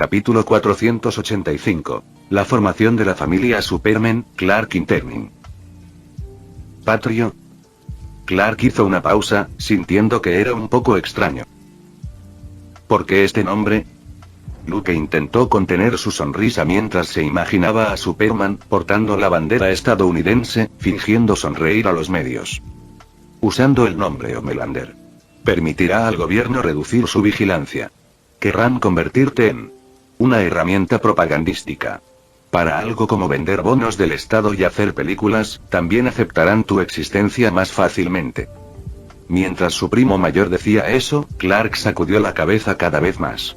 Capítulo 485. La formación de la familia Superman, Clark interning. Patrio. Clark hizo una pausa, sintiendo que era un poco extraño. ¿Por qué este nombre? Luke intentó contener su sonrisa mientras se imaginaba a Superman, portando la bandera estadounidense, fingiendo sonreír a los medios. Usando el nombre Homelander. Permitirá al gobierno reducir su vigilancia. Querrán convertirte en una herramienta propagandística. Para algo como vender bonos del Estado y hacer películas, también aceptarán tu existencia más fácilmente. Mientras su primo mayor decía eso, Clark sacudió la cabeza cada vez más.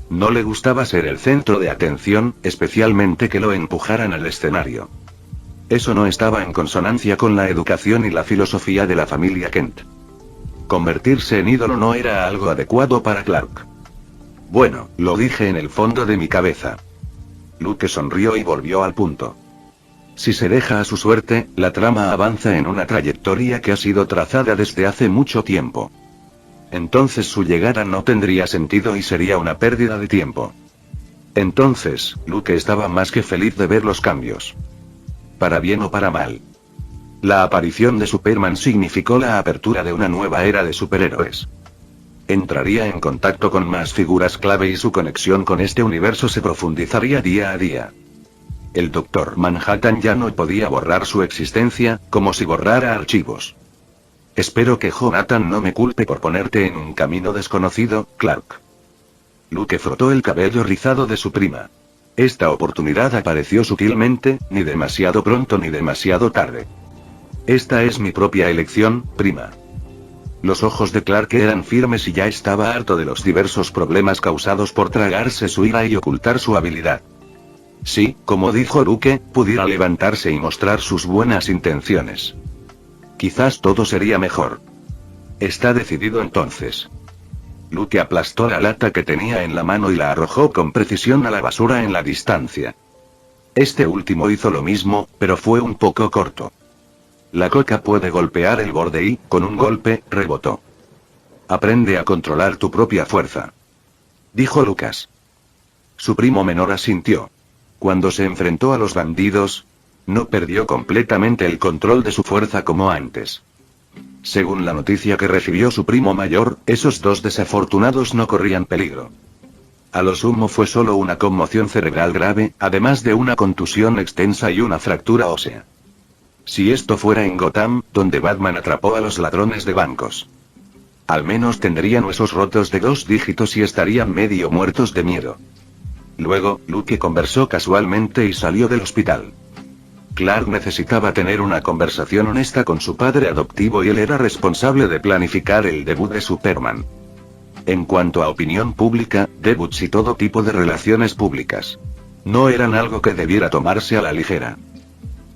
No le gustaba ser el centro de atención, especialmente que lo empujaran al escenario. Eso no estaba en consonancia con la educación y la filosofía de la familia Kent. Convertirse en ídolo no era algo adecuado para Clark. Bueno, lo dije en el fondo de mi cabeza. Luke sonrió y volvió al punto. Si se deja a su suerte, la trama avanza en una trayectoria que ha sido trazada desde hace mucho tiempo. Entonces su llegada no tendría sentido y sería una pérdida de tiempo. Entonces, Luke estaba más que feliz de ver los cambios. Para bien o para mal. La aparición de Superman significó la apertura de una nueva era de superhéroes. Entraría en contacto con más figuras clave y su conexión con este universo se profundizaría día a día. El Dr. Manhattan ya no podía borrar su existencia, como si borrara archivos. Espero que Jonathan no me culpe por ponerte en un camino desconocido, Clark. Luke frotó el cabello rizado de su prima. Esta oportunidad apareció sutilmente, ni demasiado pronto ni demasiado tarde. Esta es mi propia elección, prima. Los ojos de Clark eran firmes y ya estaba harto de los diversos problemas causados por tragarse su ira y ocultar su habilidad. Si, como dijo Luke, pudiera levantarse y mostrar sus buenas intenciones. Quizás todo sería mejor. Está decidido entonces. Luke aplastó la lata que tenía en la mano y la arrojó con precisión a la basura en la distancia. Este último hizo lo mismo, pero fue un poco corto. La coca puede golpear el borde y, con un golpe, rebotó. Aprende a controlar tu propia fuerza. Dijo Lucas. Su primo menor asintió. Cuando se enfrentó a los bandidos, no perdió completamente el control de su fuerza como antes. Según la noticia que recibió su primo mayor, esos dos desafortunados no corrían peligro. A lo sumo fue solo una conmoción cerebral grave, además de una contusión extensa y una fractura ósea. Si esto fuera en Gotham, donde Batman atrapó a los ladrones de bancos. Al menos tendrían huesos rotos de 2 dígitos y estarían medio muertos de miedo. Luego, Luke conversó casualmente y salió del hospital. Clark necesitaba tener una conversación honesta con su padre adoptivo y él era responsable de planificar el debut de Superman. En cuanto a opinión pública, debuts y todo tipo de relaciones públicas no eran algo que debiera tomarse a la ligera.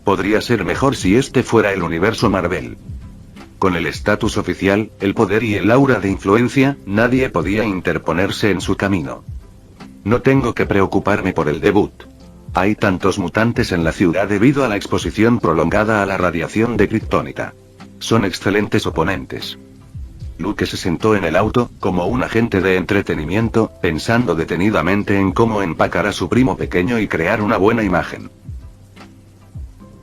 Podría ser mejor si este fuera el universo Marvel. Con el estatus oficial, el poder y el aura de influencia, nadie podía interponerse en su camino. No tengo que preocuparme por el debut. Hay tantos mutantes en la ciudad debido a la exposición prolongada a la radiación de Kryptonita. Son excelentes oponentes. Luke se sentó en el auto, como un agente de entretenimiento, pensando detenidamente en cómo empacar a su primo pequeño y crear una buena imagen.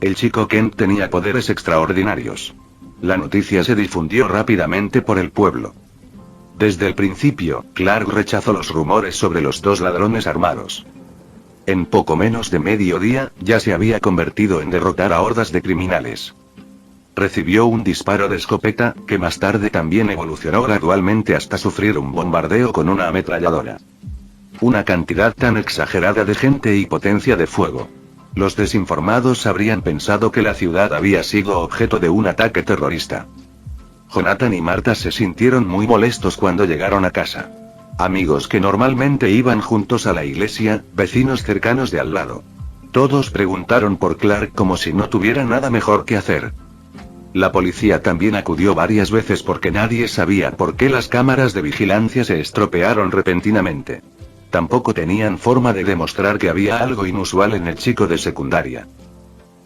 El chico Kent tenía poderes extraordinarios. La noticia se difundió rápidamente por el pueblo. Desde el principio, Clark rechazó los rumores sobre los 2 ladrones armados. En poco menos de mediodía, ya se había convertido en derrotar a hordas de criminales. Recibió un disparo de escopeta, que más tarde también evolucionó gradualmente hasta sufrir un bombardeo con una ametralladora. Una cantidad tan exagerada de gente y potencia de fuego. Los desinformados habrían pensado que la ciudad había sido objeto de un ataque terrorista. Jonathan y Martha se sintieron muy molestos cuando llegaron a casa. Amigos que normalmente iban juntos a la iglesia, vecinos cercanos de al lado. Todos preguntaron por Clark como si no tuviera nada mejor que hacer. La policía también acudió varias veces porque nadie sabía por qué las cámaras de vigilancia se estropearon repentinamente. Tampoco tenían forma de demostrar que había algo inusual en el chico de secundaria.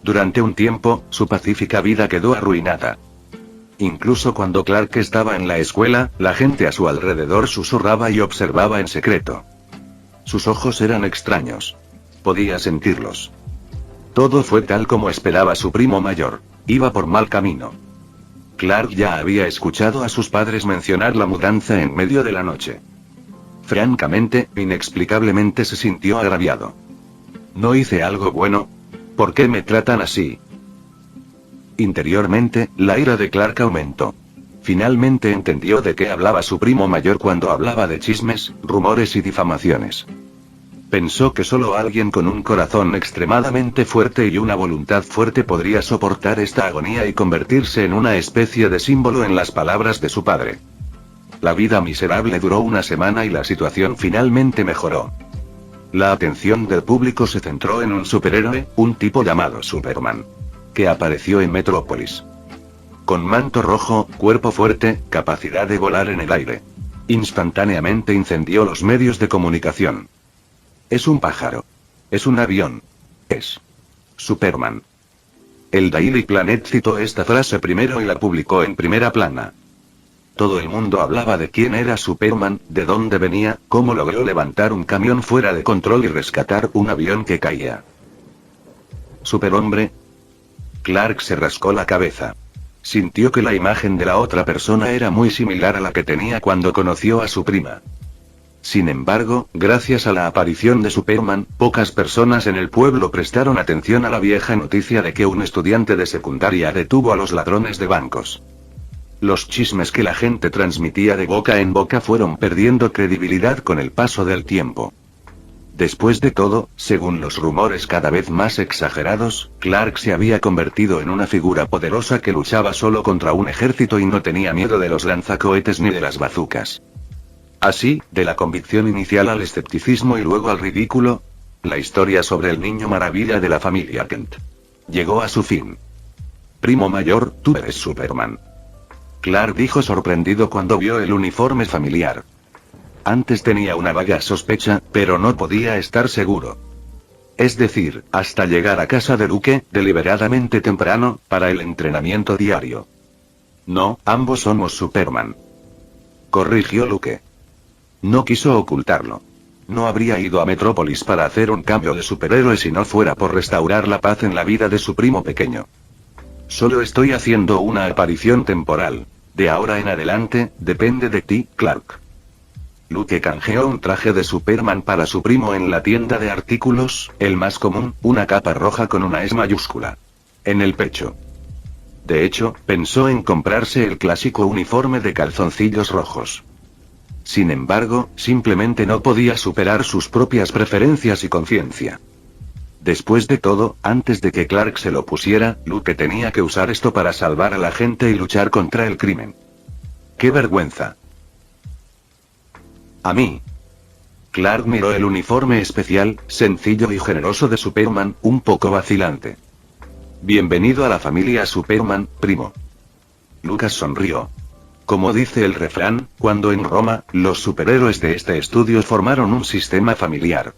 Durante un tiempo, su pacífica vida quedó arruinada. Incluso cuando Clark estaba en la escuela, la gente a su alrededor susurraba y observaba en secreto. Sus ojos eran extraños. Podía sentirlos. Todo fue tal como esperaba su primo mayor. Iba por mal camino. Clark ya había escuchado a sus padres mencionar la mudanza en medio de la noche. Francamente, inexplicablemente se sintió agraviado. ¿No hice algo bueno? ¿Por qué me tratan así? Interiormente, la ira de Clark aumentó. Finalmente entendió de qué hablaba su primo mayor cuando hablaba de chismes, rumores y difamaciones. Pensó que solo alguien con un corazón extremadamente fuerte y una voluntad fuerte podría soportar esta agonía y convertirse en una especie de símbolo en las palabras de su padre. La vida miserable duró una semana y la situación finalmente mejoró. La atención del público se centró en un superhéroe, un tipo llamado Superman, que apareció en Metrópolis. Con manto rojo, cuerpo fuerte, capacidad de volar en el aire. Instantáneamente incendió los medios de comunicación. Es un pájaro. Es un avión. Es Superman. El Daily Planet citó esta frase primero y la publicó en primera plana. Todo el mundo hablaba de quién era Superman, de dónde venía, cómo logró levantar un camión fuera de control y rescatar un avión que caía. ¿Superhombre? Clark se rascó la cabeza. Sintió que la imagen de la otra persona era muy similar a la que tenía cuando conoció a su prima. Sin embargo, gracias a la aparición de Superman, pocas personas en el pueblo prestaron atención a la vieja noticia de que un estudiante de secundaria detuvo a los ladrones de bancos. Los chismes que la gente transmitía de boca en boca fueron perdiendo credibilidad con el paso del tiempo. Después de todo, según los rumores cada vez más exagerados, Clark se había convertido en una figura poderosa que luchaba solo contra un ejército y no tenía miedo de los lanzacohetes ni de las bazucas. Así, de la convicción inicial al escepticismo y luego al ridículo, la historia sobre el niño maravilla de la familia Kent llegó a su fin. Primo mayor, tú eres Superman. Clark dijo sorprendido cuando vio el uniforme familiar. Antes tenía una vaga sospecha, pero no podía estar seguro. Es decir, hasta llegar a casa de Luke, deliberadamente temprano, para el entrenamiento diario. No, ambos somos Superman. Corrigió Luke. No quiso ocultarlo. No habría ido a Metrópolis para hacer un cambio de superhéroe si no fuera por restaurar la paz en la vida de su primo pequeño. Solo estoy haciendo una aparición temporal. De ahora en adelante, depende de ti, Clark. Luke canjeó un traje de Superman para su primo en la tienda de artículos, el más común, una capa roja con una S mayúscula en el pecho. De hecho, pensó en comprarse el clásico uniforme de calzoncillos rojos. Sin embargo, simplemente no podía superar sus propias preferencias y conciencia. Después de todo, antes de que Clark se lo pusiera, Luke tenía que usar esto para salvar a la gente y luchar contra el crimen. ¡Qué vergüenza! A mí. Clark miró el uniforme especial, sencillo y generoso de Superman, un poco vacilante. Bienvenido a la familia Superman, primo. Lucas sonrió. Como dice el refrán, cuando en Roma, los superhéroes de este estudio formaron un sistema familiar.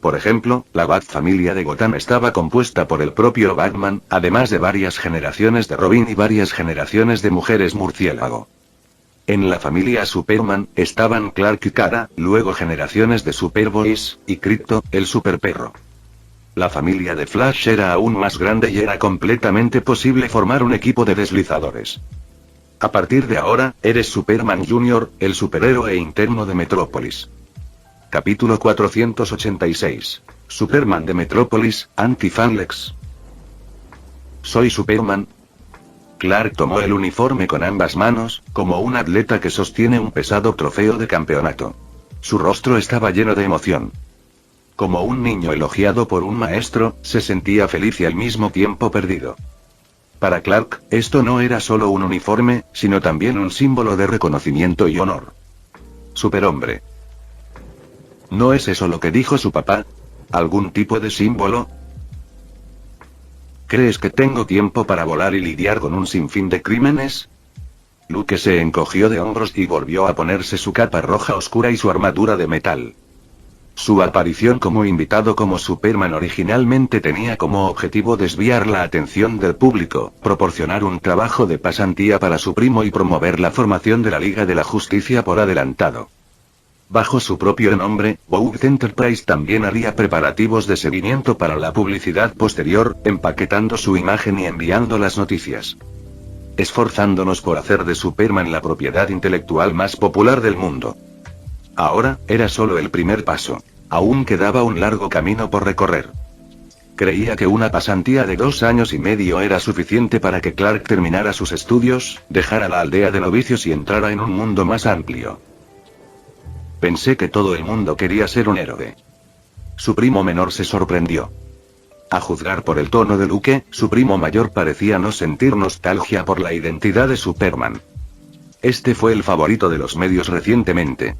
Por ejemplo, la Bat-familia de Gotham estaba compuesta por el propio Batman, además de varias generaciones de Robin y varias generaciones de mujeres murciélago. En la familia Superman, estaban Clark y Kara, luego generaciones de Superboys, y Krypto, el superperro. La familia de Flash era aún más grande y era completamente posible formar un equipo de deslizadores. A partir de ahora, eres Superman Jr., el superhéroe interno de Metrópolis. Capítulo 486. Superman de Metrópolis, Anti-Fanlex. Soy Superman. Clark tomó el uniforme con ambas manos, como un atleta que sostiene un pesado trofeo de campeonato. Su rostro estaba lleno de emoción. Como un niño elogiado por un maestro, se sentía feliz y al mismo tiempo perdido. Para Clark, esto no era solo un uniforme, sino también un símbolo de reconocimiento y honor. Superhombre. ¿No es eso lo que dijo su papá? ¿Algún tipo de símbolo? ¿Crees que tengo tiempo para volar y lidiar con un sinfín de crímenes? Luke se encogió de hombros y volvió a ponerse su capa roja oscura y su armadura de metal. Su aparición como invitado como Superman originalmente tenía como objetivo desviar la atención del público, proporcionar un trabajo de pasantía para su primo y promover la formación de la Liga de la Justicia por adelantado. Bajo su propio nombre, Bout Enterprise también haría preparativos de seguimiento para la publicidad posterior, empaquetando su imagen y enviando las noticias. Esforzándonos por hacer de Superman la propiedad intelectual más popular del mundo. Ahora, era solo el primer paso. Aún quedaba un largo camino por recorrer. Creía que una pasantía de 2 años y medio era suficiente para que Clark terminara sus estudios, dejara la aldea de novicios y entrara en un mundo más amplio. Pensé que todo el mundo quería ser un héroe. Su primo menor se sorprendió. A juzgar por el tono de Luke, su primo mayor parecía no sentir nostalgia por la identidad de Superman. Este fue el favorito de los medios recientemente.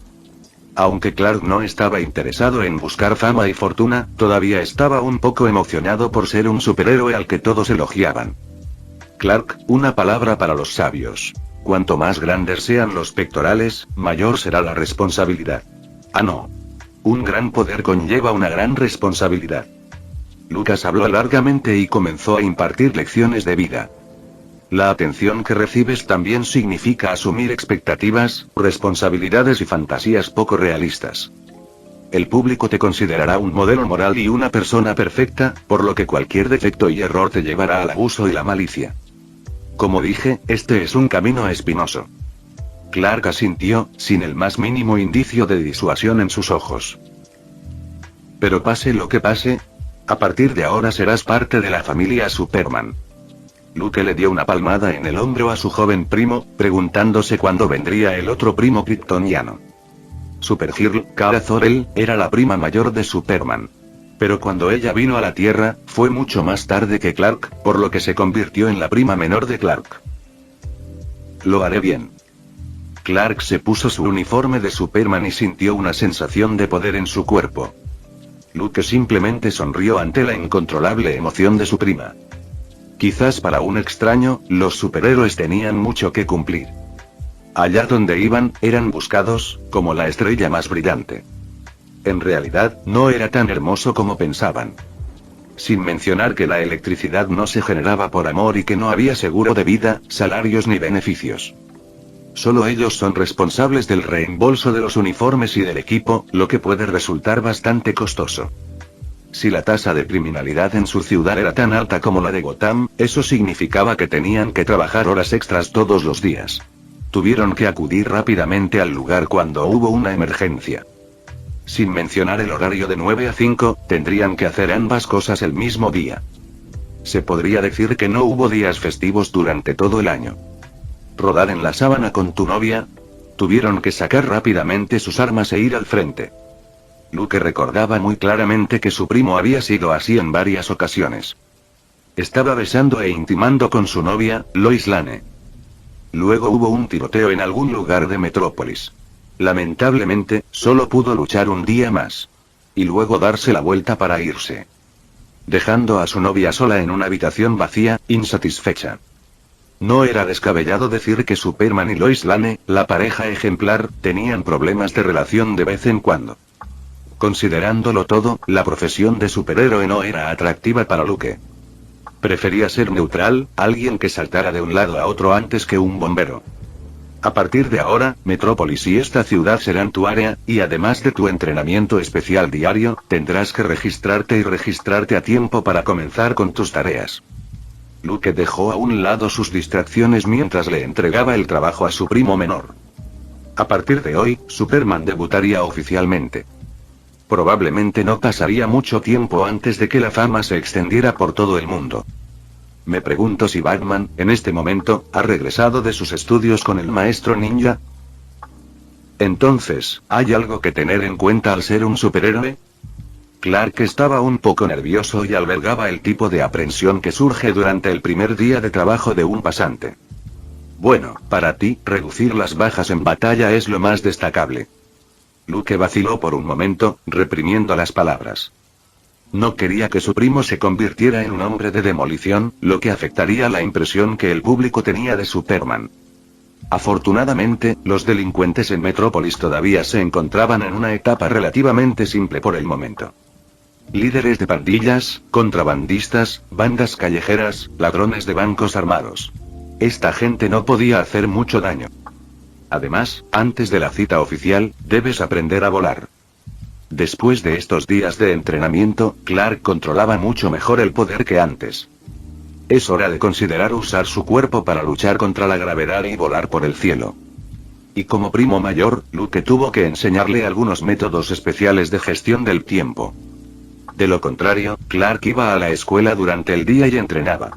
Aunque Clark no estaba interesado en buscar fama y fortuna, todavía estaba un poco emocionado por ser un superhéroe al que todos elogiaban. Clark, una palabra para los sabios. Cuanto más grandes sean los pectorales, mayor será la responsabilidad. Ah, no. Un gran poder conlleva una gran responsabilidad. Lucas habló largamente y comenzó a impartir lecciones de vida. La atención que recibes también significa asumir expectativas, responsabilidades y fantasías poco realistas. El público te considerará un modelo moral y una persona perfecta, por lo que cualquier defecto y error te llevará al abuso y la malicia. Como dije, este es un camino espinoso. Clark asintió, sin el más mínimo indicio de disuasión en sus ojos. Pero pase lo que pase, a partir de ahora serás parte de la familia Superman. Luke le dio una palmada en el hombro a su joven primo, preguntándose cuándo vendría el otro primo kryptoniano. Supergirl, Kara Zor-El, era la prima mayor de Superman. Pero cuando ella vino a la Tierra, fue mucho más tarde que Clark, por lo que se convirtió en la prima menor de Clark. Lo haré bien. Clark se puso su uniforme de Superman y sintió una sensación de poder en su cuerpo. Luke simplemente sonrió ante la incontrolable emoción de su prima. Quizás para un extraño, los superhéroes tenían mucho que cumplir. Allá donde iban, eran buscados, como la estrella más brillante. En realidad, no era tan hermoso como pensaban. Sin mencionar que la electricidad no se generaba por amor y que no había seguro de vida, salarios ni beneficios. Solo ellos son responsables del reembolso de los uniformes y del equipo, lo que puede resultar bastante costoso. Si la tasa de criminalidad en su ciudad era tan alta como la de Gotham, eso significaba que tenían que trabajar horas extras todos los días. Tuvieron que acudir rápidamente al lugar cuando hubo una emergencia. Sin mencionar el horario de 9 a 5, tendrían que hacer ambas cosas el mismo día. Se podría decir que no hubo días festivos durante todo el año. Rodar en la sábana con tu novia. Tuvieron que sacar rápidamente sus armas e ir al frente. Luke recordaba muy claramente que su primo había sido así en varias ocasiones. Estaba besando e intimando con su novia, Lois Lane. Luego hubo un tiroteo en algún lugar de Metrópolis. Lamentablemente, solo pudo luchar un día más. Y luego darse la vuelta para irse. Dejando a su novia sola en una habitación vacía, insatisfecha. No era descabellado decir que Superman y Lois Lane, la pareja ejemplar, tenían problemas de relación de vez en cuando. Considerándolo todo, la profesión de superhéroe no era atractiva para Luke. Prefería ser neutral, alguien que saltara de un lado a otro antes que un bombero. A partir de ahora, Metrópolis y esta ciudad serán tu área, y además de tu entrenamiento especial diario, tendrás que registrarte a tiempo para comenzar con tus tareas. Luke dejó a un lado sus distracciones mientras le entregaba el trabajo a su primo menor. A partir de hoy, Superman debutaría oficialmente. Probablemente no pasaría mucho tiempo antes de que la fama se extendiera por todo el mundo. Me pregunto si Batman, en este momento, ha regresado de sus estudios con el maestro ninja. Entonces, ¿hay algo que tener en cuenta al ser un superhéroe? Clark estaba un poco nervioso y albergaba el tipo de aprensión que surge durante el primer día de trabajo de un pasante. Bueno, para ti, reducir las bajas en batalla es lo más destacable. Luke vaciló por un momento, reprimiendo las palabras. No quería que su primo se convirtiera en un hombre de demolición, lo que afectaría la impresión que el público tenía de Superman. Afortunadamente, los delincuentes en Metrópolis todavía se encontraban en una etapa relativamente simple por el momento. Líderes de pandillas, contrabandistas, bandas callejeras, ladrones de bancos armados. Esta gente no podía hacer mucho daño. Además, antes de la cita oficial, debes aprender a volar. Después de estos días de entrenamiento, Clark controlaba mucho mejor el poder que antes. Es hora de considerar usar su cuerpo para luchar contra la gravedad y volar por el cielo. Y como primo mayor, Luke tuvo que enseñarle algunos métodos especiales de gestión del tiempo. De lo contrario, Clark iba a la escuela durante el día y entrenaba.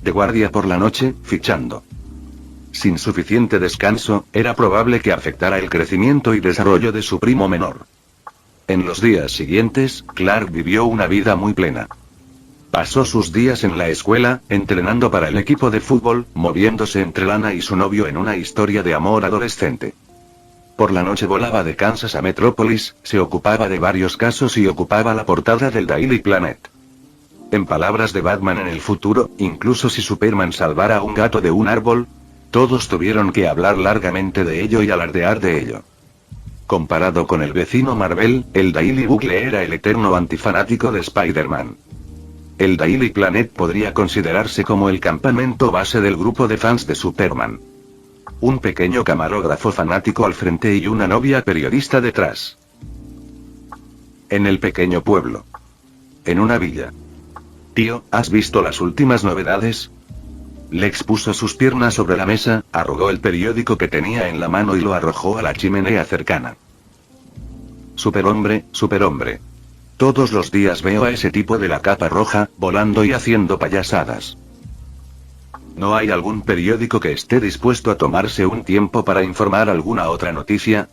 De guardia por la noche, fichando. Sin suficiente descanso, era probable que afectara el crecimiento y desarrollo de su primo menor. En los días siguientes, Clark vivió una vida muy plena. Pasó sus días en la escuela, entrenando para el equipo de fútbol, moviéndose entre Lana y su novio en una historia de amor adolescente. Por la noche volaba de Kansas a Metrópolis, se ocupaba de varios casos y ocupaba la portada del Daily Planet. En palabras de Batman en el futuro, incluso si Superman salvara a un gato de un árbol, todos tuvieron que hablar largamente de ello y alardear de ello. Comparado con el vecino Marvel, el Daily Bugle era el eterno antifanático de Spider-Man. El Daily Planet podría considerarse como el campamento base del grupo de fans de Superman. Un pequeño camarógrafo fanático al frente y una novia periodista detrás. En el pequeño pueblo. En una villa. Tío, ¿has visto las últimas novedades? Lex puso sus piernas sobre la mesa, arrugó el periódico que tenía en la mano y lo arrojó a la chimenea cercana. Superhombre, superhombre. Todos los días veo a ese tipo de la capa roja, volando y haciendo payasadas. ¿No hay algún periódico que esté dispuesto a tomarse un tiempo para informar alguna otra noticia?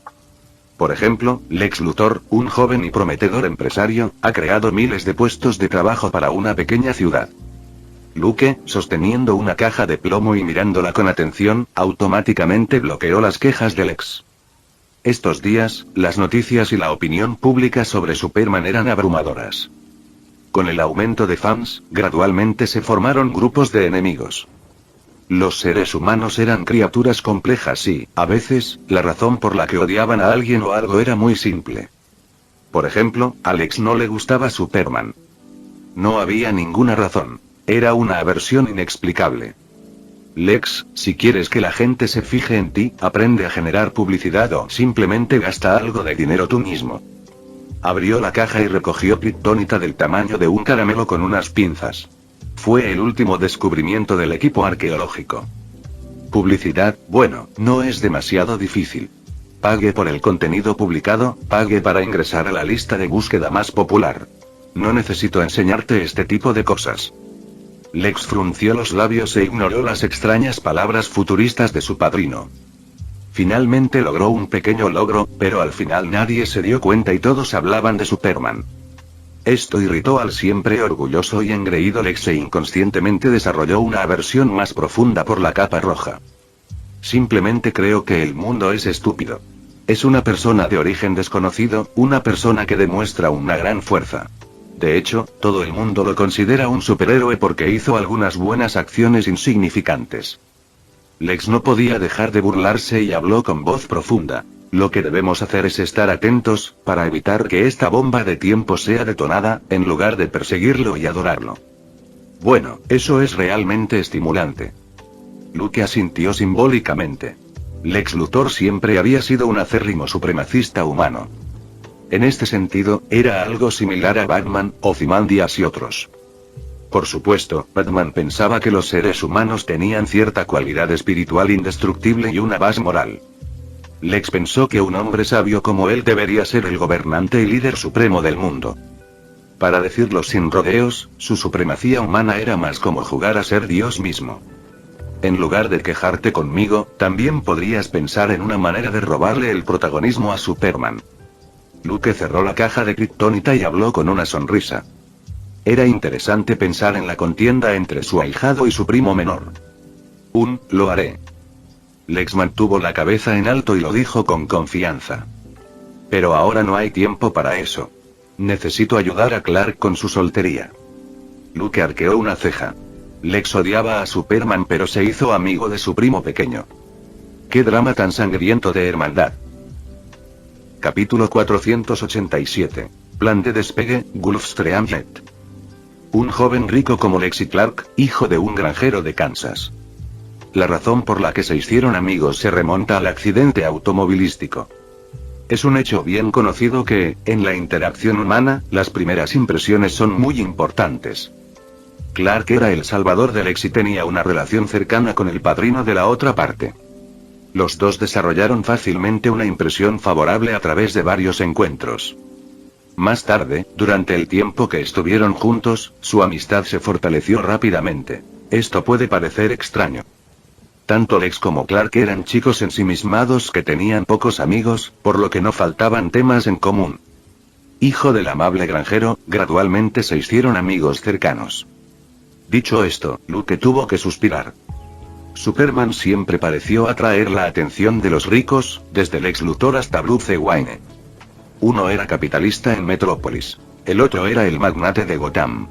Por ejemplo, Lex Luthor, un joven y prometedor empresario, ha creado miles de puestos de trabajo para una pequeña ciudad. Luke, sosteniendo una caja de plomo y mirándola con atención, automáticamente bloqueó las quejas de Lex. Estos días, las noticias y la opinión pública sobre Superman eran abrumadoras. Con el aumento de fans, gradualmente se formaron grupos de enemigos. Los seres humanos eran criaturas complejas y, a veces, la razón por la que odiaban a alguien o algo era muy simple. Por ejemplo, a Lex no le gustaba Superman. No había ninguna razón. Era una aversión inexplicable. Lex, si quieres que la gente se fije en ti, aprende a generar publicidad o simplemente gasta algo de dinero tú mismo. Abrió la caja y recogió kriptonita del tamaño de un caramelo con unas pinzas. Fue el último descubrimiento del equipo arqueológico. Publicidad, bueno, no es demasiado difícil. Pague por el contenido publicado, pague para ingresar a la lista de búsqueda más popular. No necesito enseñarte este tipo de cosas. Lex frunció los labios e ignoró las extrañas palabras futuristas de su padrino. Finalmente logró un pequeño logro, pero al final nadie se dio cuenta y todos hablaban de Superman. Esto irritó al siempre orgulloso y engreído Lex e inconscientemente desarrolló una aversión más profunda por la capa roja. Simplemente creo que el mundo es estúpido. Es una persona de origen desconocido, una persona que demuestra una gran fuerza. De hecho, todo el mundo lo considera un superhéroe porque hizo algunas buenas acciones insignificantes. Lex no podía dejar de burlarse y habló con voz profunda. Lo que debemos hacer es estar atentos, para evitar que esta bomba de tiempo sea detonada, en lugar de perseguirlo y adorarlo. Bueno, eso es realmente estimulante. Luke asintió simbólicamente. Lex Luthor siempre había sido un acérrimo supremacista humano. En este sentido, era algo similar a Batman, Ozymandias y otros. Por supuesto, Batman pensaba que los seres humanos tenían cierta cualidad espiritual indestructible y una base moral. Lex pensó que un hombre sabio como él debería ser el gobernante y líder supremo del mundo. Para decirlo sin rodeos, su supremacía humana era más como jugar a ser Dios mismo. En lugar de quejarte conmigo, también podrías pensar en una manera de robarle el protagonismo a Superman. Luke cerró la caja de kriptonita y habló con una sonrisa. Era interesante pensar en la contienda entre su ahijado y su primo menor. Lo haré. Lex mantuvo la cabeza en alto y lo dijo con confianza. Pero ahora no hay tiempo para eso. Necesito ayudar a Clark con su soltería. Luke arqueó una ceja. Lex odiaba a Superman pero se hizo amigo de su primo pequeño. ¡Qué drama tan sangriento de hermandad! Capítulo 487. Plan de despegue, Gulfstream Jet. Un joven rico como Lex y Clark, hijo de un granjero de Kansas. la razón por la que se hicieron amigos se remonta al accidente automovilístico. Es un hecho bien conocido que, en la interacción humana, las primeras impresiones son muy importantes. Clark era el salvador del ex y tenía una relación cercana con el padrino de la otra parte. Los dos desarrollaron fácilmente una impresión favorable a través de varios encuentros. Más tarde, durante el tiempo que estuvieron juntos, su amistad se fortaleció rápidamente. Esto puede parecer extraño. Tanto Lex como Clark eran chicos ensimismados que tenían pocos amigos, por lo que no faltaban temas en común. Hijo del amable granjero, gradualmente se hicieron amigos cercanos. Dicho esto, Luke tuvo que suspirar. Superman siempre pareció atraer la atención de los ricos, desde Lex Luthor hasta Bruce Wayne. Uno era capitalista en Metrópolis. El otro era el magnate de Gotham.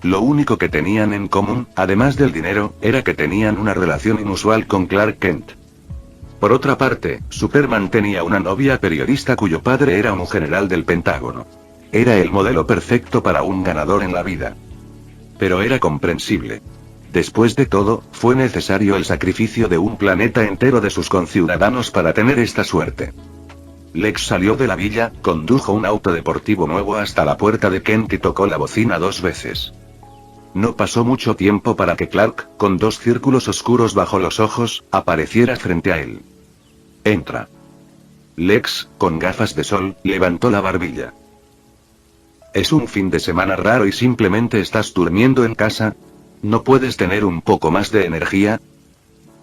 Lo único que tenían en común, además del dinero, era que tenían una relación inusual con Clark Kent. Por otra parte, Superman tenía una novia periodista cuyo padre era un general del Pentágono. Era el modelo perfecto para un ganador en la vida. Pero era comprensible. Después de todo, fue necesario el sacrificio de un planeta entero de sus conciudadanos para tener esta suerte. Lex salió de la villa, condujo un auto deportivo nuevo hasta la puerta de Kent y tocó la bocina 2 veces. No pasó mucho tiempo para que Clark, con 2 círculos oscuros bajo los ojos, apareciera frente a él. Entra. Lex, con gafas de sol, levantó la barbilla. ¿Es un fin de semana raro y simplemente estás durmiendo en casa? ¿No puedes tener un poco más de energía?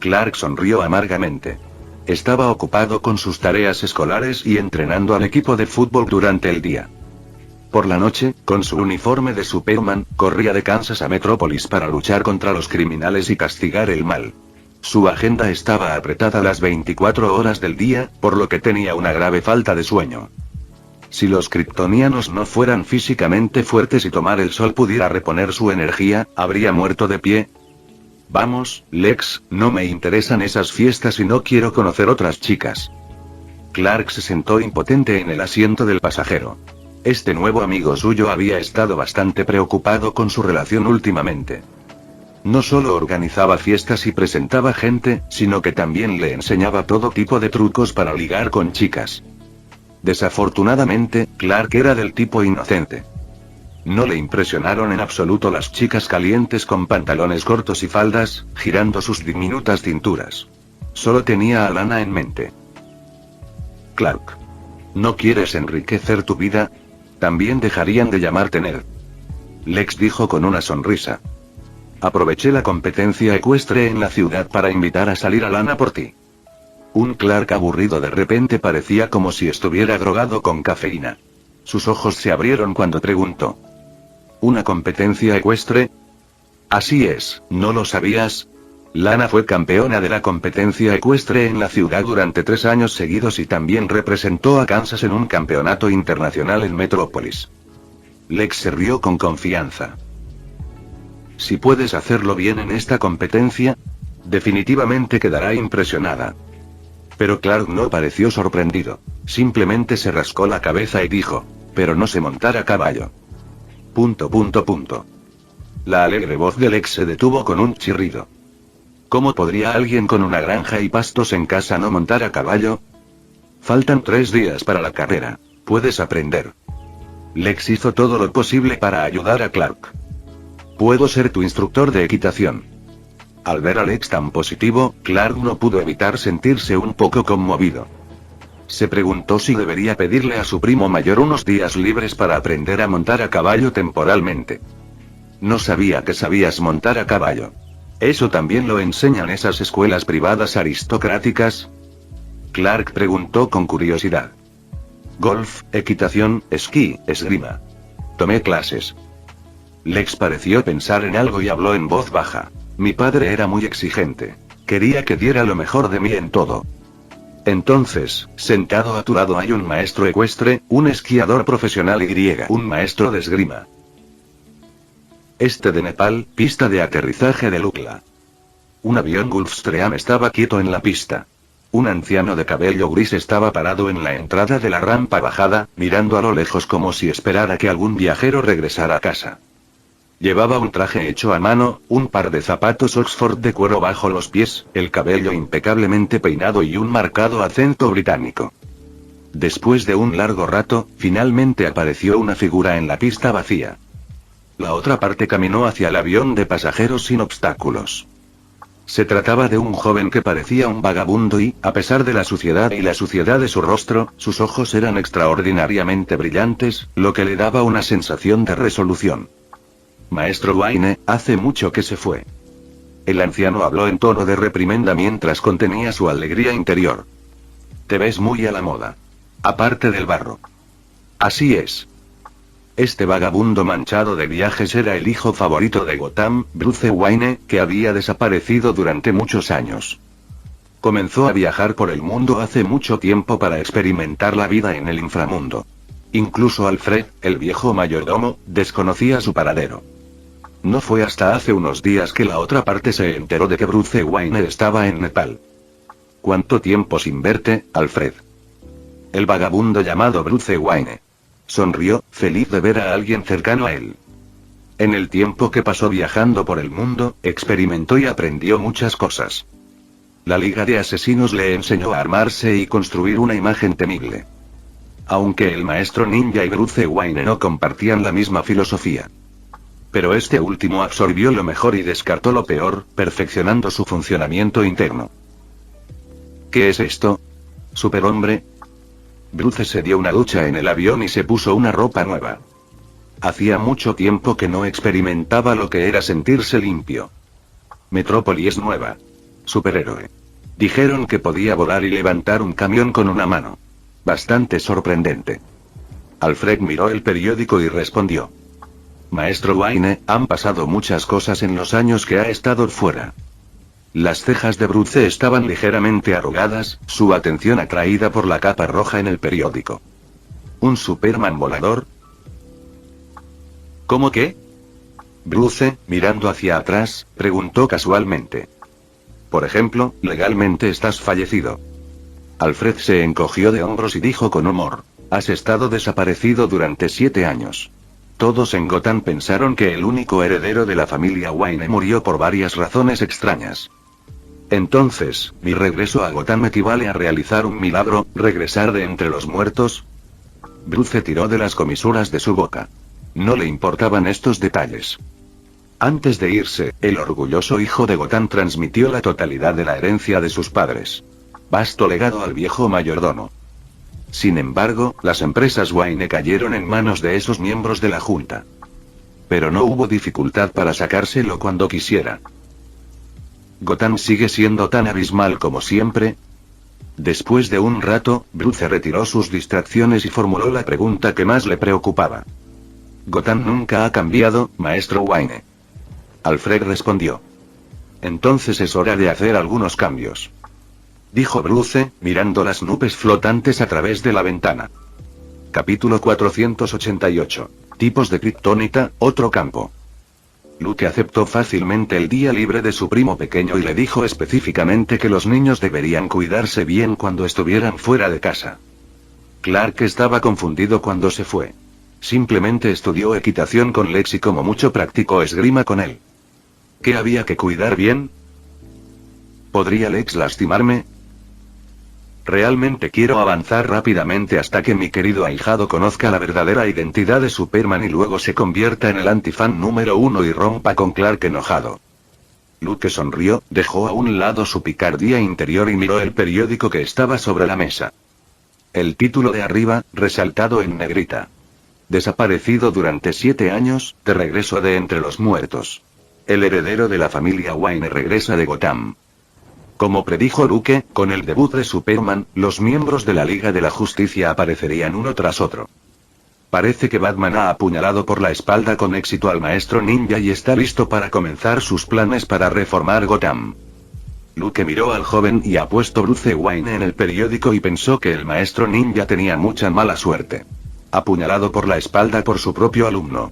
Clark sonrió amargamente. Estaba ocupado con sus tareas escolares y entrenando al equipo de fútbol durante el día. Por la noche, con su uniforme de Superman, corría de Kansas a Metrópolis para luchar contra los criminales y castigar el mal. Su agenda estaba apretada las 24 horas del día, por lo que tenía una grave falta de sueño. Si los kryptonianos no fueran físicamente fuertes y tomar el sol pudiera reponer su energía, habría muerto de pie. Vamos, Lex, no me interesan esas fiestas y no quiero conocer otras chicas. Clark se sentó impotente en el asiento del pasajero. Este nuevo amigo suyo había estado bastante preocupado con su relación últimamente. No solo organizaba fiestas y presentaba gente, sino que también le enseñaba todo tipo de trucos para ligar con chicas. Desafortunadamente, Clark era del tipo inocente. No le impresionaron en absoluto las chicas calientes con pantalones cortos y faldas, girando sus diminutas cinturas. Solo tenía a Lana en mente. Clark. ¿No quieres enriquecer tu vida? También dejarían de llamarte Ned. Lex dijo con una sonrisa. Aproveché la competencia ecuestre en la ciudad para invitar a salir a Lana por ti. Un Clark aburrido de repente parecía como si estuviera drogado con cafeína. Sus ojos se abrieron cuando preguntó. ¿Una competencia ecuestre? Así es, ¿no lo sabías? Lana fue campeona de la competencia ecuestre en la ciudad durante 3 años seguidos y también representó a Kansas en un campeonato internacional en Metrópolis. Lex se rió con confianza. Si puedes hacerlo bien en esta competencia, definitivamente quedará impresionada. Pero Clark no pareció sorprendido. Simplemente se rascó la cabeza y dijo, pero no sé montar a caballo. ... La alegre voz de Lex se detuvo con un chirrido. ¿Cómo podría alguien con una granja y pastos en casa no montar a caballo? Faltan 3 días para la carrera. Puedes aprender. Lex hizo todo lo posible para ayudar a Clark. Puedo ser tu instructor de equitación. Al ver a Lex tan positivo, Clark no pudo evitar sentirse un poco conmovido. Se preguntó si debería pedirle a su primo mayor unos días libres para aprender a montar a caballo temporalmente. No sabía que sabías montar a caballo. ¿Eso también lo enseñan esas escuelas privadas aristocráticas? Clark preguntó con curiosidad. Golf, equitación, esquí, esgrima. Tomé clases. Lex pareció pensar en algo y habló en voz baja. Mi padre era muy exigente. Quería que diera lo mejor de mí en todo. Entonces, sentado a tu lado hay un maestro ecuestre, un esquiador profesional y un maestro de esgrima. Este de Nepal, pista de aterrizaje de Lukla. Un avión Gulfstream estaba quieto en la pista. Un anciano de cabello gris estaba parado en la entrada de la rampa bajada, mirando a lo lejos como si esperara que algún viajero regresara a casa. Llevaba un traje hecho a mano, un par de zapatos Oxford de cuero bajo los pies, el cabello impecablemente peinado y un marcado acento británico. Después de un largo rato, finalmente apareció una figura en la pista vacía. La otra parte caminó hacia el avión de pasajeros sin obstáculos. Se trataba de un joven que parecía un vagabundo y, a pesar de la suciedad y la suciedad de su rostro, sus ojos eran extraordinariamente brillantes, lo que le daba una sensación de resolución. Maestro Wayne, hace mucho que se fue. El anciano habló en tono de reprimenda mientras contenía su alegría interior. Te ves muy a la moda. Aparte del barro. Así es. Este vagabundo manchado de viajes era el hijo favorito de Gotham, Bruce Wayne, que había desaparecido durante muchos años. Comenzó a viajar por el mundo hace mucho tiempo para experimentar la vida en el inframundo. Incluso Alfred, el viejo mayordomo, desconocía su paradero. No fue hasta hace unos días que la otra parte se enteró de que Bruce Wayne estaba en Nepal. ¿Cuánto tiempo sin verte, Alfred? El vagabundo llamado Bruce Wayne sonrió, feliz de ver a alguien cercano a él. En el tiempo que pasó viajando por el mundo, experimentó y aprendió muchas cosas. La Liga de Asesinos le enseñó a armarse y construir una imagen temible. Aunque el maestro ninja y Bruce Wayne no compartían la misma filosofía. Pero este último absorbió lo mejor y descartó lo peor, perfeccionando su funcionamiento interno. ¿Qué es esto? ¿Superhombre? Bruce se dio una ducha en el avión y se puso una ropa nueva. Hacía mucho tiempo que no experimentaba lo que era sentirse limpio. Metrópolis nueva. Superhéroe. Dijeron que podía volar y levantar un camión con una mano. Bastante sorprendente. Alfred miró el periódico y respondió. Maestro Wayne, han pasado muchas cosas en los años que ha estado fuera. Las cejas de Bruce estaban ligeramente arrugadas, su atención atraída por la capa roja en el periódico. ¿Un Superman volador? ¿Cómo qué? Bruce, mirando hacia atrás, preguntó casualmente. Por ejemplo, legalmente estás fallecido. Alfred se encogió de hombros y dijo con humor. Has estado desaparecido durante 7 años. Todos en Gotham pensaron que el único heredero de la familia Wayne murió por varias razones extrañas. Entonces, ¿mi regreso a Gotham equivale a realizar un milagro, regresar de entre los muertos? Bruce tiró de las comisuras de su boca. No le importaban estos detalles. Antes de irse, el orgulloso hijo de Gotham transmitió la totalidad de la herencia de sus padres. Vasto legado al viejo mayordomo. Sin embargo, las empresas Wayne cayeron en manos de esos miembros de la Junta. Pero no hubo dificultad para sacárselo cuando quisiera. ¿Gotham sigue siendo tan abismal como siempre? Después de un rato, Bruce retiró sus distracciones y formuló la pregunta que más le preocupaba. Gotham nunca ha cambiado, maestro Wayne. Alfred respondió. Entonces es hora de hacer algunos cambios. Dijo Bruce, mirando las nubes flotantes a través de la ventana. Capítulo 488. Tipos de kriptonita, otro campo. Luke aceptó fácilmente el día libre de su primo pequeño y le dijo específicamente que los niños deberían cuidarse bien cuando estuvieran fuera de casa. Clark estaba confundido cuando se fue. Simplemente estudió equitación con Lex y como mucho practicó esgrima con él. ¿Qué había que cuidar bien? ¿Podría Lex lastimarme? Realmente quiero avanzar rápidamente hasta que mi querido ahijado conozca la verdadera identidad de Superman y luego se convierta en el antifan número 1 y rompa con Clark enojado. Luke sonrió, dejó a un lado su picardía interior y miró el periódico que estaba sobre la mesa. El título de arriba, resaltado en negrita. Desaparecido durante 7 años, de regreso de entre los muertos. El heredero de la familia Wayne regresa de Gotham. Como predijo Luke, con el debut de Superman, los miembros de la Liga de la Justicia aparecerían uno tras otro. Parece que Batman ha apuñalado por la espalda con éxito al maestro ninja y está listo para comenzar sus planes para reformar Gotham. Luke miró al joven y apuesto Bruce Wayne en el periódico y pensó que el maestro ninja tenía mucha mala suerte. Apuñalado por la espalda por su propio alumno.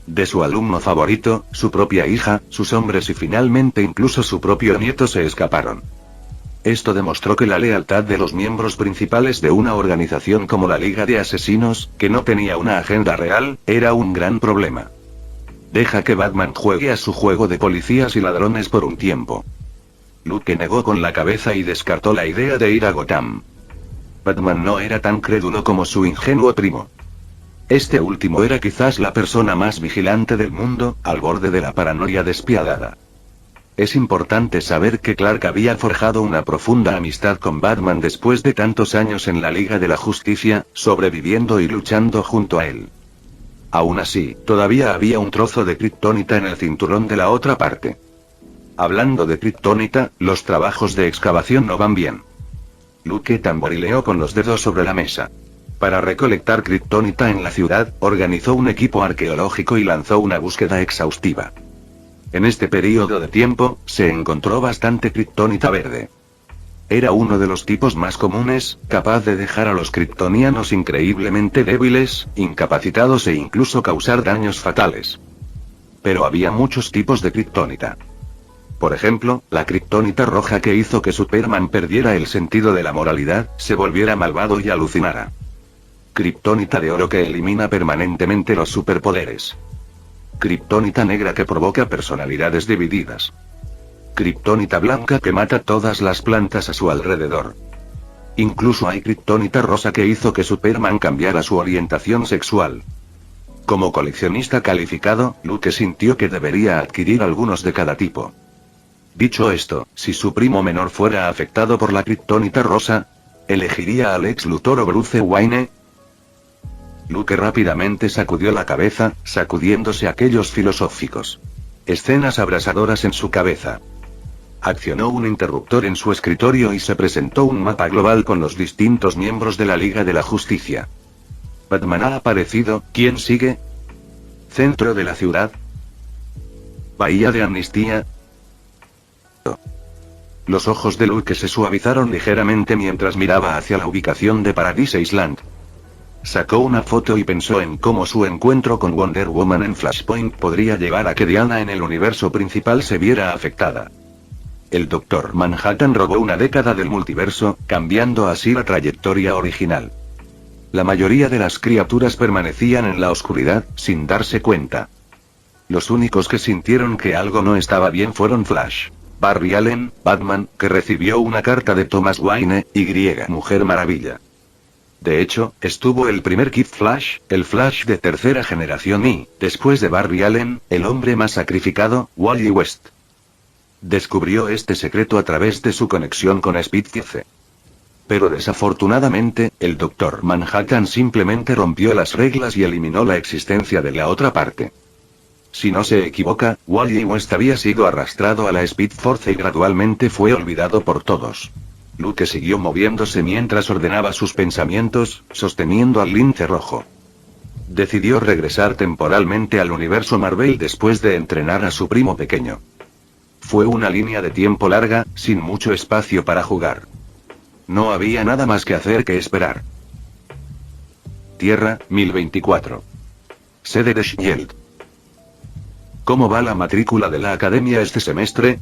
De su alumno favorito, su propia hija, sus hombres y finalmente incluso su propio nieto se escaparon. Esto demostró que la lealtad de los miembros principales de una organización como la Liga de Asesinos, que no tenía una agenda real, era un gran problema. Deja que Batman juegue a su juego de policías y ladrones por un tiempo. Luke negó con la cabeza y descartó la idea de ir a Gotham. Batman no era tan crédulo como su ingenuo primo. Este último era quizás la persona más vigilante del mundo, al borde de la paranoia despiadada. Es importante saber que Clark había forjado una profunda amistad con Batman después de tantos años en la Liga de la Justicia, sobreviviendo y luchando junto a él. Aún así, todavía había un trozo de kriptonita en el cinturón de la otra parte. Hablando de kriptonita, los trabajos de excavación no van bien. Luke tamborileó con los dedos sobre la mesa. Para recolectar kriptonita en la ciudad, organizó un equipo arqueológico y lanzó una búsqueda exhaustiva. En este periodo de tiempo, se encontró bastante kriptonita verde. Era uno de los tipos más comunes, capaz de dejar a los kriptonianos increíblemente débiles, incapacitados e incluso causar daños fatales. Pero había muchos tipos de kriptonita. Por ejemplo, la kriptonita roja que hizo que Superman perdiera el sentido de la moralidad, se volviera malvado y alucinara. Kriptonita de oro que elimina permanentemente los superpoderes. Kriptonita negra que provoca personalidades divididas. Kriptonita blanca que mata todas las plantas a su alrededor. Incluso hay kriptonita rosa que hizo que Superman cambiara su orientación sexual. Como coleccionista calificado, Luke sintió que debería adquirir algunos de cada tipo. Dicho esto, si su primo menor fuera afectado por la kriptonita rosa, ¿elegiría a Lex Luthor o Bruce Wayne? Luke rápidamente sacudió la cabeza, sacudiéndose aquellos filosóficos escenas abrasadoras en su cabeza. Accionó un interruptor en su escritorio y se presentó un mapa global con los distintos miembros de la Liga de la Justicia. Batman ha aparecido. ¿Quién sigue? Centro de la ciudad. Bahía de Amnistía. Los ojos de Luke se suavizaron ligeramente mientras miraba hacia la ubicación de Paradise Island. Sacó una foto y pensó en cómo su encuentro con Wonder Woman en Flashpoint podría llevar a que Diana en el universo principal se viera afectada. El Dr. Manhattan robó una década del multiverso, cambiando así la trayectoria original. La mayoría de las criaturas permanecían en la oscuridad, sin darse cuenta. Los únicos que sintieron que algo no estaba bien fueron Flash, Barry Allen, Batman, que recibió una carta de Thomas Wayne, y Mujer Maravilla. De hecho, estuvo el primer Kid Flash, el Flash de tercera generación y, después de Barry Allen, el hombre más sacrificado, Wally West. Descubrió este secreto a través de su conexión con Speedfield. Pero desafortunadamente, el Dr. Manhattan simplemente rompió las reglas y eliminó la existencia de la otra parte. Si no se equivoca, Wally West había sido arrastrado a la Speed Force y gradualmente fue olvidado por todos. Luke siguió moviéndose mientras ordenaba sus pensamientos, sosteniendo al lince rojo. Decidió regresar temporalmente al universo Marvel después de entrenar a su primo pequeño. Fue una línea de tiempo larga, sin mucho espacio para jugar. No había nada más que hacer que esperar. Tierra, 1024. Sede de Shield. ¿Cómo va la matrícula de la academia este semestre?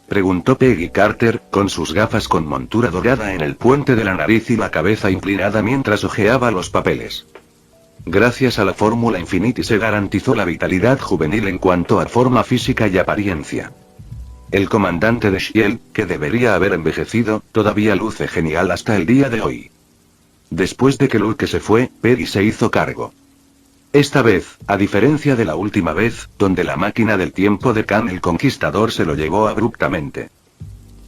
Preguntó Peggy Carter, con sus gafas con montura dorada en el puente de la nariz y la cabeza inclinada mientras hojeaba los papeles. Gracias a la fórmula Infinity se garantizó la vitalidad juvenil en cuanto a forma física y apariencia. El comandante de Shield, que debería haber envejecido, todavía luce genial hasta el día de hoy. Después de que Luke se fue, Peggy se hizo cargo. Esta vez, a diferencia de la última vez, donde la máquina del tiempo de Khan el Conquistador se lo llevó abruptamente.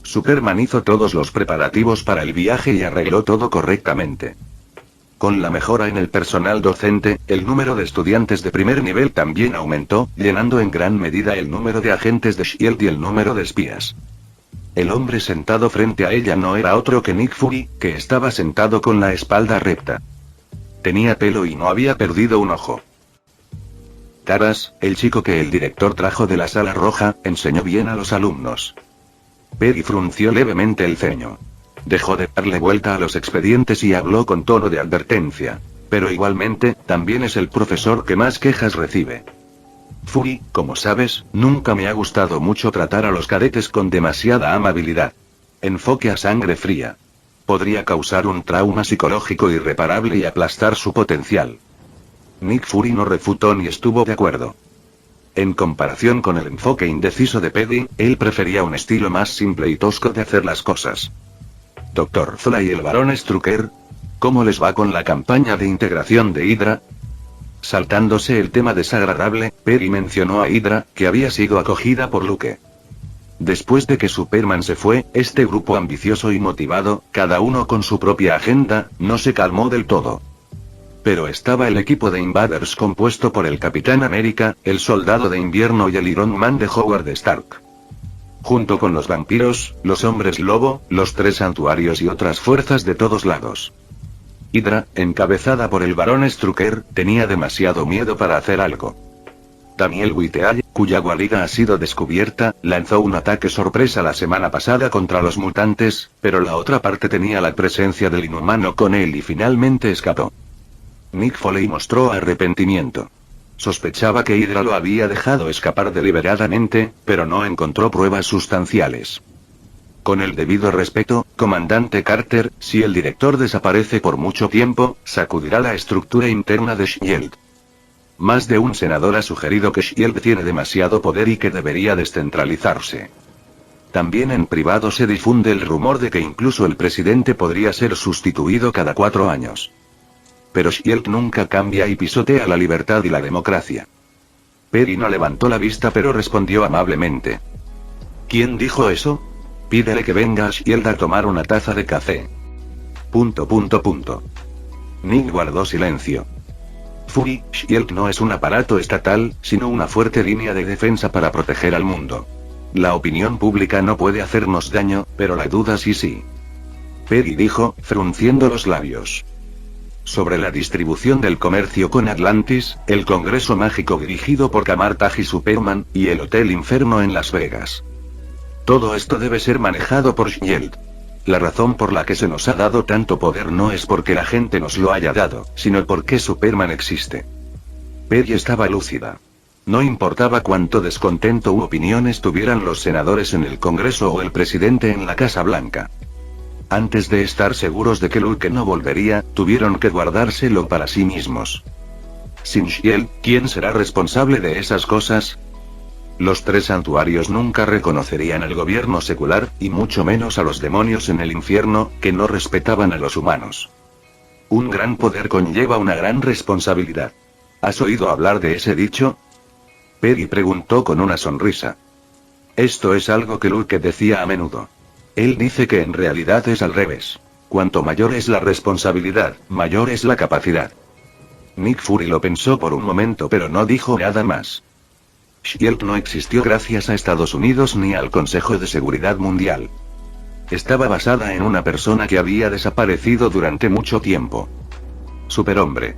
Superman hizo todos los preparativos para el viaje y arregló todo correctamente. Con la mejora en el personal docente, el número de estudiantes de primer nivel también aumentó, llenando en gran medida el número de agentes de Shield y el número de espías. El hombre sentado frente a ella no era otro que Nick Fury, que estaba sentado con la espalda recta. Tenía pelo y no había perdido un ojo. Taras, el chico que el director trajo de la sala roja, enseñó bien a los alumnos. Peggy frunció levemente el ceño. Dejó de darle vuelta a los expedientes y habló con tono de advertencia. Pero igualmente, también es el profesor que más quejas recibe. Fury, como sabes, nunca me ha gustado mucho tratar a los cadetes con demasiada amabilidad. Enfoque a sangre fría. Podría causar un trauma psicológico irreparable y aplastar su potencial. Nick Fury no refutó ni estuvo de acuerdo. En comparación con el enfoque indeciso de Petty, él prefería un estilo más simple y tosco de hacer las cosas. Dr. Zola y el barón Strucker, ¿cómo les va con la campaña de integración de Hydra? Saltándose el tema desagradable, Petty mencionó a Hydra, que había sido acogida por Luke. Después de que Superman se fue, este grupo ambicioso y motivado, cada uno con su propia agenda, no se calmó del todo. Pero estaba el equipo de Invaders compuesto por el Capitán América, el Soldado de Invierno y el Iron Man de Howard Stark. Junto con los vampiros, los hombres lobo, los tres santuarios y otras fuerzas de todos lados. Hydra, encabezada por el barón Strucker, tenía demasiado miedo para hacer algo. Daniel Whiteale, cuya guarida ha sido descubierta, lanzó un ataque sorpresa la semana pasada contra los mutantes, pero la otra parte tenía la presencia del inhumano con él y finalmente escapó. Nick Foley mostró arrepentimiento. Sospechaba que Hydra lo había dejado escapar deliberadamente, pero no encontró pruebas sustanciales. Con el debido respeto, comandante Carter, si el director desaparece por mucho tiempo, sacudirá la estructura interna de S.H.I.E.L.D. Más de un senador ha sugerido que S.H.I.E.L.D. tiene demasiado poder y que debería descentralizarse. También en privado se difunde el rumor de que incluso el presidente podría ser sustituido cada 4 años. Pero S.H.I.E.L.D. nunca cambia y pisotea la libertad y la democracia. Perry no levantó la vista pero respondió amablemente. ¿Quién dijo eso? Pídele que venga a S.H.I.E.L.D. a tomar una taza de café. ... Nick guardó silencio. Fury, S.H.I.E.L.D. no es un aparato estatal, sino una fuerte línea de defensa para proteger al mundo. La opinión pública no puede hacernos daño, pero la duda sí. Perry dijo, frunciendo los labios. Sobre la distribución del comercio con Atlantis, el Congreso Mágico dirigido por Kamar Taj y Superman, y el Hotel Inferno en Las Vegas. Todo esto debe ser manejado por S.H.I.E.L.D. La razón por la que se nos ha dado tanto poder no es porque la gente nos lo haya dado, sino porque Superman existe. Perry estaba lúcida. No importaba cuánto descontento u opiniones tuvieran los senadores en el Congreso o el presidente en la Casa Blanca. Antes de estar seguros de que Luke no volvería, tuvieron que guardárselo para sí mismos. Sin S.H.I.E.L.D., ¿quién será responsable de esas cosas? Los tres santuarios nunca reconocerían al gobierno secular, y mucho menos a los demonios en el infierno, que no respetaban a los humanos. Un gran poder conlleva una gran responsabilidad. ¿Has oído hablar de ese dicho? Perry preguntó con una sonrisa. Esto es algo que Luke decía a menudo. Él dice que en realidad es al revés. Cuanto mayor es la responsabilidad, mayor es la capacidad. Nick Fury lo pensó por un momento pero no dijo nada más. S.H.I.E.L.D. no existió gracias a Estados Unidos ni al Consejo de Seguridad Mundial. Estaba basada en una persona que había desaparecido durante mucho tiempo. Superhombre.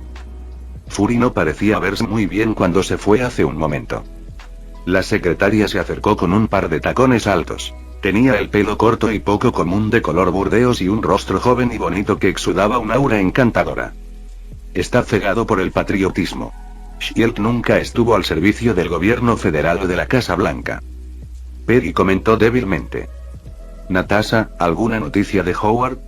Fury no parecía verse muy bien cuando se fue hace un momento. La secretaria se acercó con un par de tacones altos. Tenía el pelo corto y poco común de color burdeos y un rostro joven y bonito que exudaba un aura encantadora. Está cegado por el patriotismo. S.H.I.E.L.D. nunca estuvo al servicio del gobierno federal o de la Casa Blanca. Perry comentó débilmente. Natasha, ¿alguna noticia de Howard?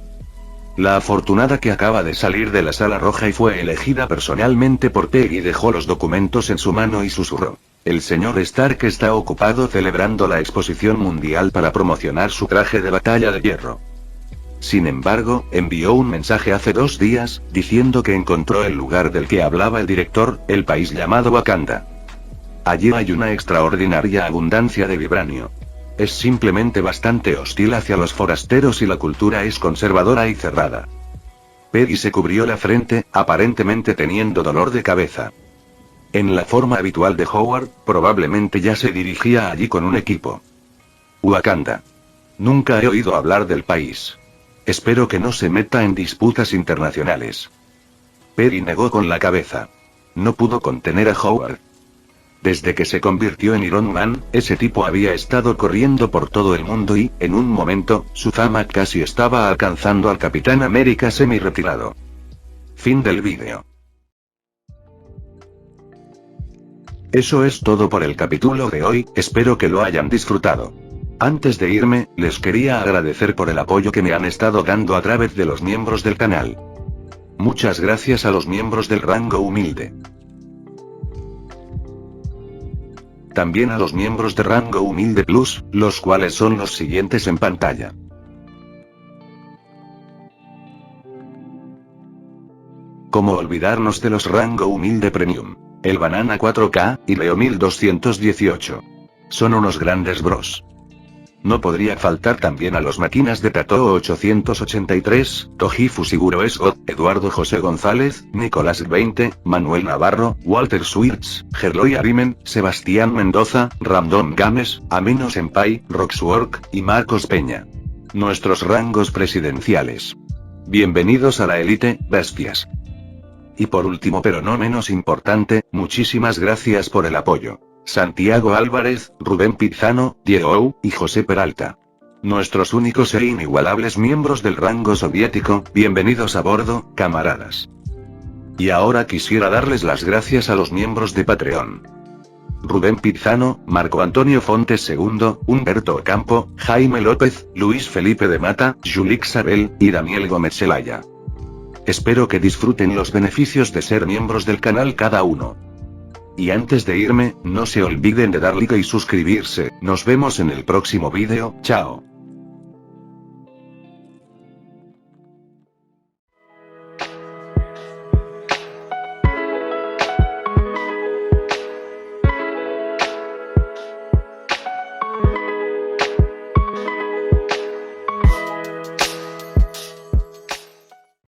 La afortunada que acaba de salir de la sala roja y fue elegida personalmente por Peggy dejó los documentos en su mano y susurró. El señor Stark está ocupado celebrando la exposición mundial para promocionar su traje de batalla de hierro. Sin embargo, envió un mensaje hace 2 días, diciendo que encontró el lugar del que hablaba el director, el país llamado Wakanda. Allí hay una extraordinaria abundancia de vibranio. Es simplemente bastante hostil hacia los forasteros y la cultura es conservadora y cerrada. Peggy se cubrió la frente, aparentemente teniendo dolor de cabeza. En la forma habitual de Howard, probablemente ya se dirigía allí con un equipo. Wakanda. Nunca he oído hablar del país. Espero que no se meta en disputas internacionales. Perry negó con la cabeza. No pudo contener a Howard. Desde que se convirtió en Iron Man, ese tipo había estado corriendo por todo el mundo y, en un momento, su fama casi estaba alcanzando al Capitán América semi-retirado. Fin del vídeo. Eso es todo por el capítulo de hoy, espero que lo hayan disfrutado. Antes de irme, les quería agradecer por el apoyo que me han estado dando a través de los miembros del canal. Muchas gracias a los miembros del rango humilde. También a los miembros de rango humilde plus, los cuales son los siguientes en pantalla. ¿Cómo olvidarnos de los rango humilde premium? El Banana 4K, y Leo 1218. Son unos grandes bros. No podría faltar también a los máquinas de Tato 883, Toji Fusiguro Esgot, Eduardo José González, Nicolás 20, Manuel Navarro, Walter Swirtz, Gerloy Arimen, Sebastián Mendoza, Random Games, Amino Senpai, Roxwork, y Marcos Peña. Nuestros rangos presidenciales. Bienvenidos a la élite, bestias. Y por último pero no menos importante, muchísimas gracias por el apoyo. Santiago Álvarez, Rubén Pizano, Diego Ou, y José Peralta. Nuestros únicos e inigualables miembros del rango soviético, bienvenidos a bordo, camaradas. Y ahora quisiera darles las gracias a los miembros de Patreon. Rubén Pizano, Marco Antonio Fontes II, Humberto Ocampo, Jaime López, Luis Felipe de Mata, Julik Sabel, y Daniel Gómez Zelaya. Espero que disfruten los beneficios de ser miembros del canal cada uno. Y antes de irme, no se olviden de dar like y suscribirse. Nos vemos en el próximo vídeo, chao.